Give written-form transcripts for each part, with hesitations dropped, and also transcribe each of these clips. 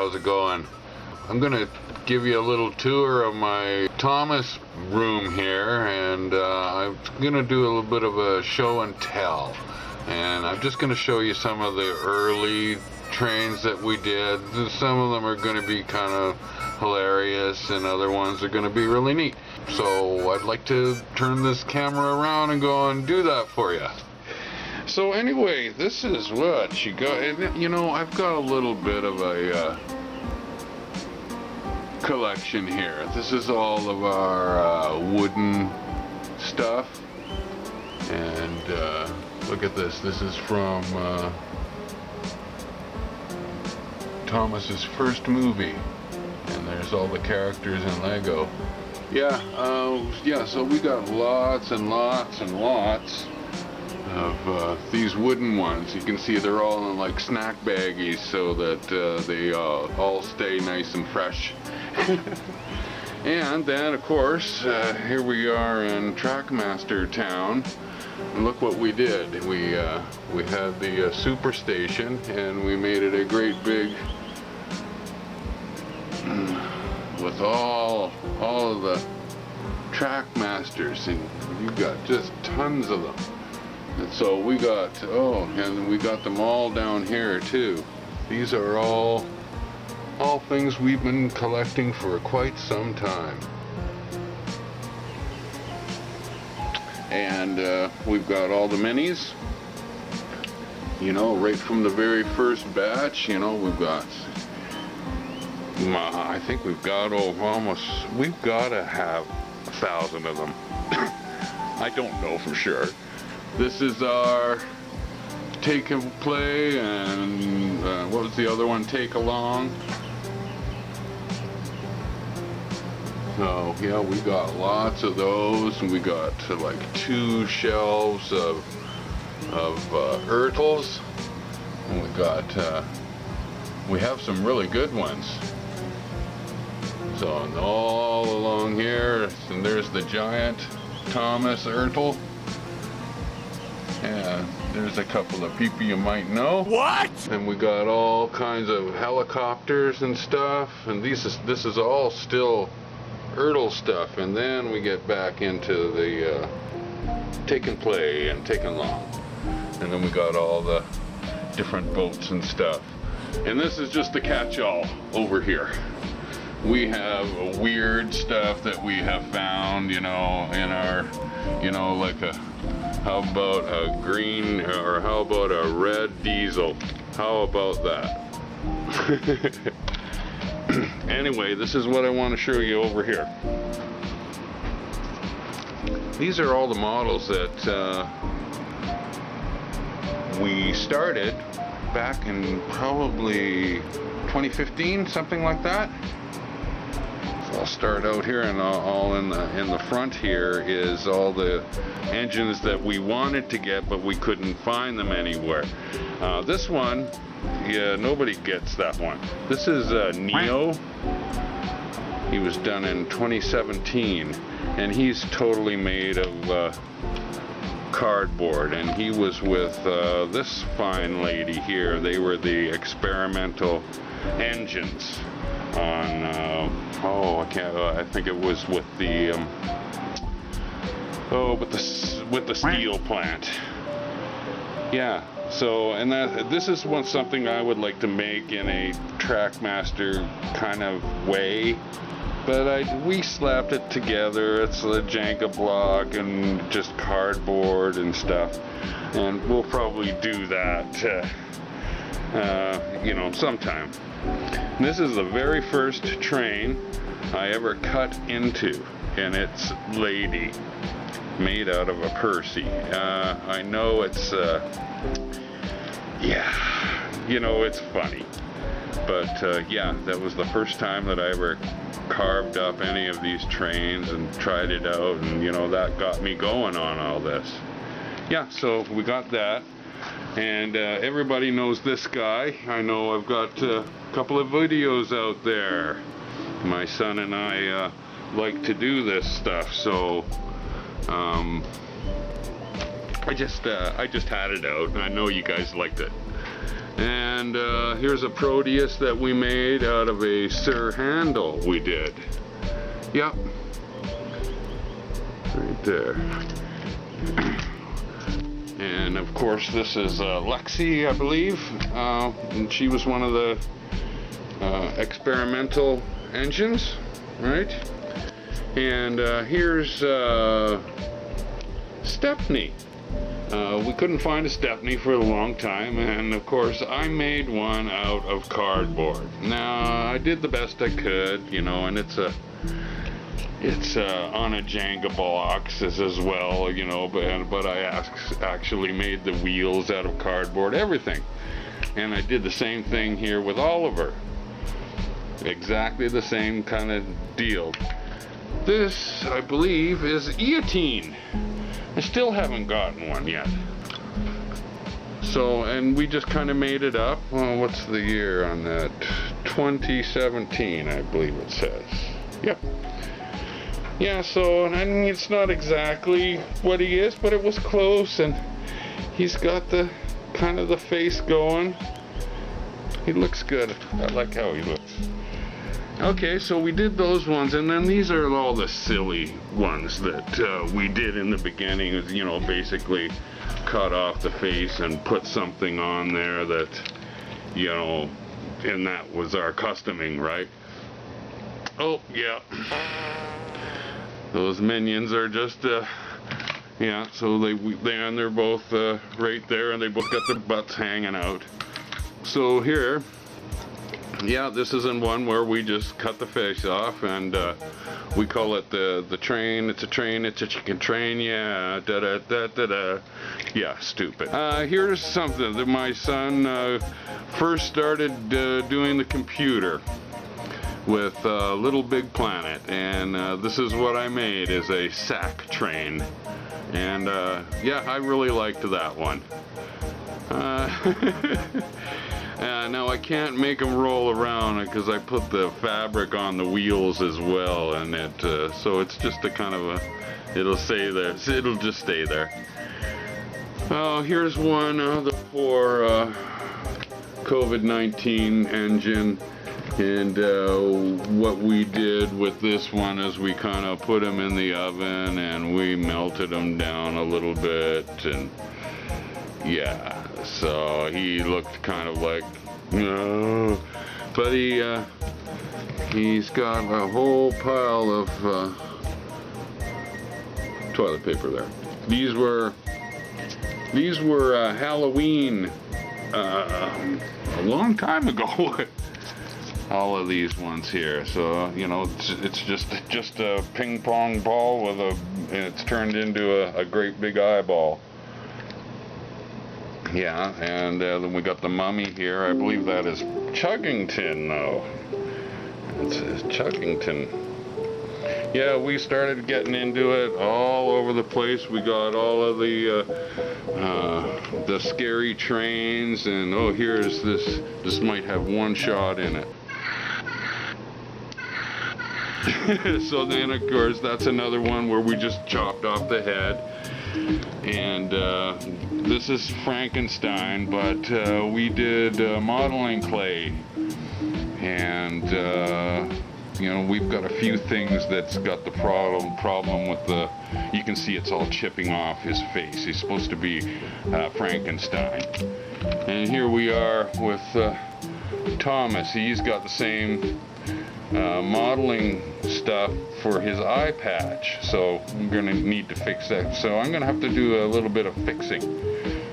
how's it going? I'm gonna give you a little tour of my Thomas room here, and I'm gonna do a little bit of a show and tell. And I'm just gonna show you some of the early trains that we did. Some of them are gonna be kind of hilarious, and other ones are gonna be really neat. So I'd like to turn this camera around and go and do that for you. So anyway, this is what you got. And, you know, I've got a little bit of a collection here. This is all of our wooden stuff. And look at this. This is from Thomas's first movie. And there's all the characters in Lego. Yeah, so we got lots and lots and lots of these wooden ones. You can see they're all in like snack baggies so that they all stay nice and fresh. And then of course here we are in Trackmaster town, and look what we did. We had the super station, and we made it a great big with all of the Trackmasters, and you got just tons of them. And so we got, and we got them all down here too. These are all things we've been collecting for quite some time. And we've got all the minis, you know, right from the very first batch. You know, we've got, I think we've got we've got to have 1,000 of them. I don't know for sure. This is our Take and Play, and what was the other one? Take Along. So yeah, we got lots of those, and we got like 2 shelves of Ertls, and we have some really good ones. So and all along here, and there's the giant Thomas Ertl. Yeah, there's a couple of people you might know. What? And we got all kinds of helicopters and stuff, and this is all still Ertl stuff. And then we get back into the Take and Play and Take Along, and then we got all the different boats and stuff. And this is just the catch-all over here. We have weird stuff that we have found, you know, in our, you know, like how about a green, or how about a red diesel? How about that? Anyway, this is what I want to show you over here. These are all the models that we started back in probably 2015, something like that. I'll start out here, and all in the front here is all the engines that we wanted to get, but we couldn't find them anywhere. This one, yeah, nobody gets that one. This is Neo. He was done in 2017, and he's totally made of cardboard, and he was with this fine lady here. They were the experimental engines on I think it was with the with the steel plant. Yeah, so, and this is something I would like to make in a Trackmaster kind of way, but we slapped it together. It's a Jenga block and just cardboard and stuff, and we'll probably do that you know, sometime. This is the very first train I ever cut into, and it's Lady, made out of a Percy. I know it's, yeah, you know, it's funny, but yeah, that was the first time that I ever carved up any of these trains and tried it out, and you know, that got me going on all this. Yeah, so we got that. And everybody knows this guy. I know I've got a couple of videos out there. My son and I like to do this stuff, so I just had it out, and I know you guys liked it. And here's a Proteus that we made out of a Sir handle we did. Yep. Right there. And of course this is Lexi, I believe. And she was one of the experimental engines, right? And here's Stepney. We couldn't find a Stepney for a long time, and of course I made one out of cardboard. Now I did the best I could, you know, and it's on a Jenga box as well, you know, but I actually made the wheels out of cardboard, everything. And I did the same thing here with Oliver. Exactly the same kind of deal. This, I believe, is Eotine. I still haven't gotten one yet. So, and we just kind of made it up. Well, what's the year on that? 2017, I believe it says. Yep. Yeah, so, I mean, it's not exactly what he is, but it was close, and he's got the kind of the face going. He looks good. I like how he looks. Okay, so we did those ones, and then these are all the silly ones that we did in the beginning. Is, you know, basically cut off the face and put something on there that, you know, and that was our customing, right? Oh, yeah. Those minions are just, yeah, so they're both right there, and they both got their butts hanging out. So here, yeah, this isn't one where we just cut the face off, and we call it the train. It's a train, it's a chicken train, yeah, da da da da da. Yeah, stupid. Here's something that my son first started doing the computer with Little Big Planet, and this is what I made, is a sack train. And yeah, I really liked that one. Now I can't make them roll around because I put the fabric on the wheels as well, and so it's just a kind of it'll stay there. It'll just stay there. Oh, here's one of the poor COVID-19 engine, and what we did with this one is we kind of put them in the oven and we melted them down a little bit, and yeah, so he looked kind of like, but he's got a whole pile of toilet paper there. These were Halloween a long time ago. All of these ones here, so you know, it's just a ping pong ball with and it's turned into a great big eyeball. Yeah, and then we got the mummy here. I believe that is Chuggington, though. It's Chuggington. Yeah, we started getting into it all over the place. We got all of the scary trains, and oh, here's this. This might have one shot in it. So then, of course, that's another one where we just chopped off the head. And this is Frankenstein, but we did modeling clay, and you know, we've got a few things that's got the problem with the, you can see it's all chipping off his face. He's supposed to be Frankenstein. And here we are with Thomas. He's got the same modeling stuff for his eye patch, so I'm gonna need to fix that. So I'm gonna have to do a little bit of fixing.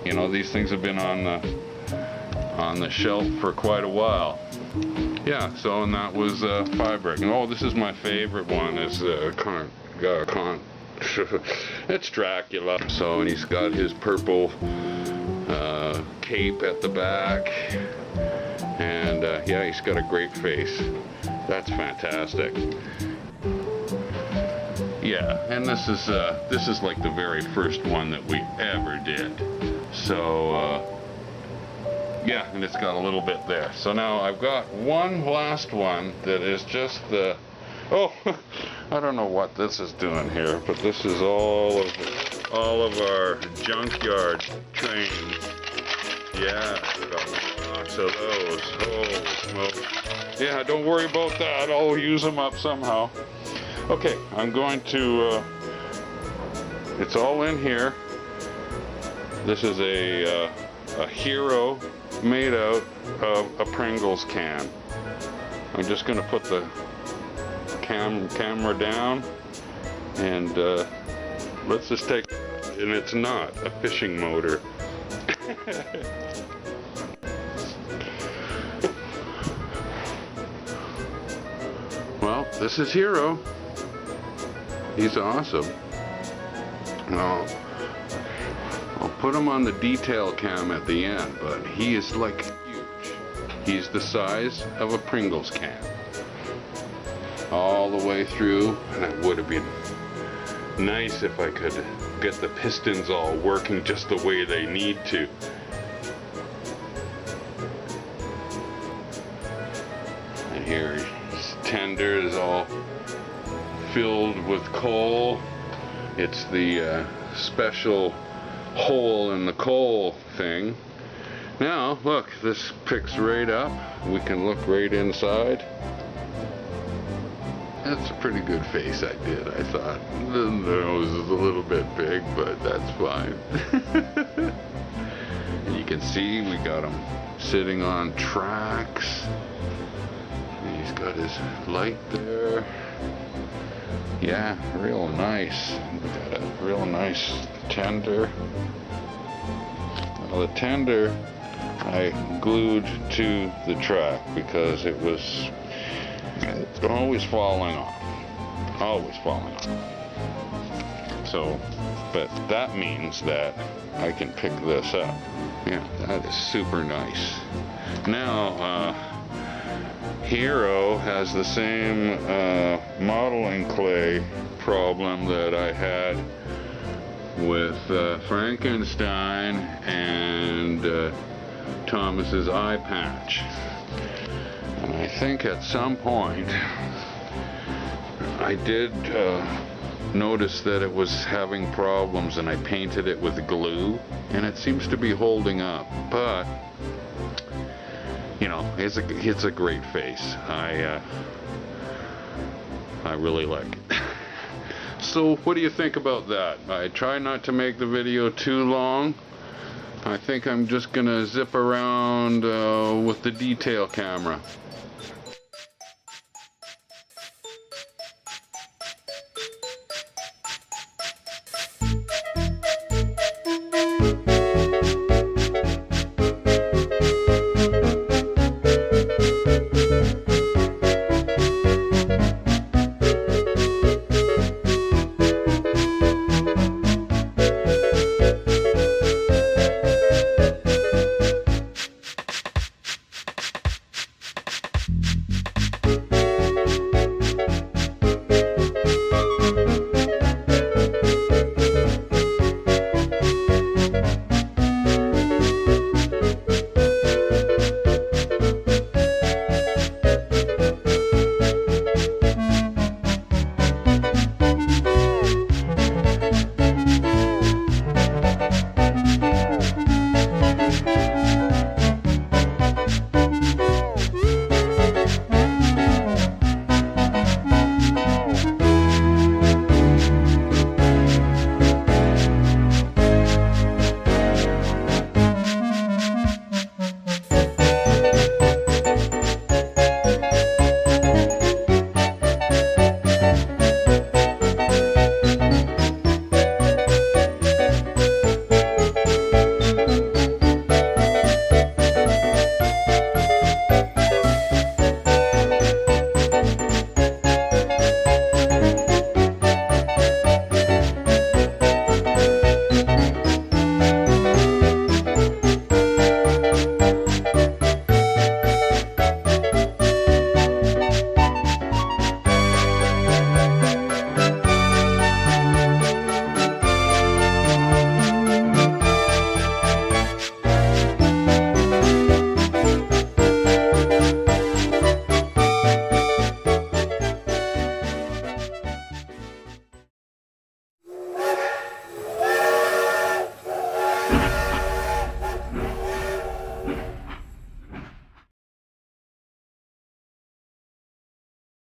You know, these things have been on the shelf for quite a while. Yeah, so, and that was fabric. And oh, this is my favorite one, is it's Dracula. So, and he's got his purple cape at the back, and yeah, he's got a great face. That's fantastic. Yeah, and this is like the very first one that we ever did. So yeah, and it's got a little bit there. So now I've got one last one that is just the, oh, I don't know what this is doing here, but this is all of our junkyard trains. Yeah, we got lots of those. Oh, well, yeah, don't worry about that. I'll use them up somehow. Okay, I'm going to, it's all in here. This is a Hero made out of a Pringles can. I'm just going to put the camera down and let's just take, and it's not a fishing motor. Well, this is Hero. He's awesome. Well, I'll put him on the detail cam at the end, but he is like huge. He's the size of a Pringles can. All the way through, and it would have been nice if I could get the pistons all working just the way they need to. And here his tender is all filled with coal. It's the special hole in the coal thing. Now look, this picks right up. We can look right inside. That's a pretty good face I did, I thought. The nose is a little bit big, but that's fine. And you can see we got him sitting on tracks. And he's got his light there. Yeah, real nice. We got a real nice tender. Well, the tender I glued to the track because it was always falling off. Always falling off. So, but that means that I can pick this up. Yeah, that is super nice. Now, Hero has the same modeling clay problem that I had with Frankenstein and Thomas's eye patch. And I think at some point I did notice that it was having problems, and I painted it with glue, and it seems to be holding up. But you know, it's a great face. I really like it. So what do you think about that? I try not to make the video too long. I think I'm just gonna zip around with the detail camera.